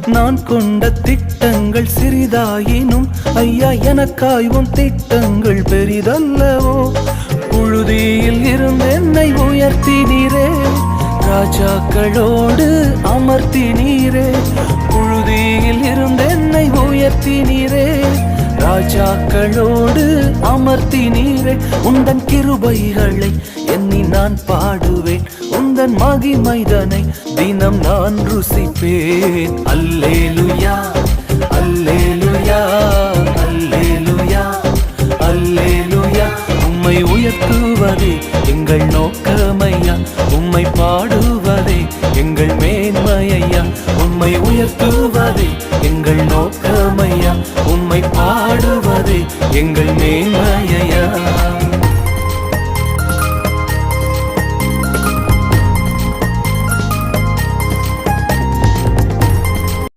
நான் கொண்ட திட்டங்கள் சிறிதாயினும் ஐயா எனக்காய் உன் திட்டங்கள் பெரிதல்லவோ. புழுதியில் இருந்து என்னை உயர்த்தினீரே, ராஜாக்களோடு அமர்த்தினீரே. புழுதியில் இருந்து என்னை உயர்த்தினீரே, ராஜாக்களோடு அமர்த்தினீரே. உந்தன் கிருபைகளை எண்ணி நான் பாடுவேன், உந்தன் மகிமைதனை தினம் நான் ருசிப்பேன். அல்லேலுயா அல்லேலுயா அல்லேலுயா அல்லேலுயா. உம்மை உயர்த்துவதே எங்கள் நோக்கமையா, உம்மை பாடுவதே எங்கள் மேன்மையா. உம்மை உயர்த்துவதே எங்கள் நோக்கமையா, உம்மை பாடுவதே எங்கள் மேன்மையா.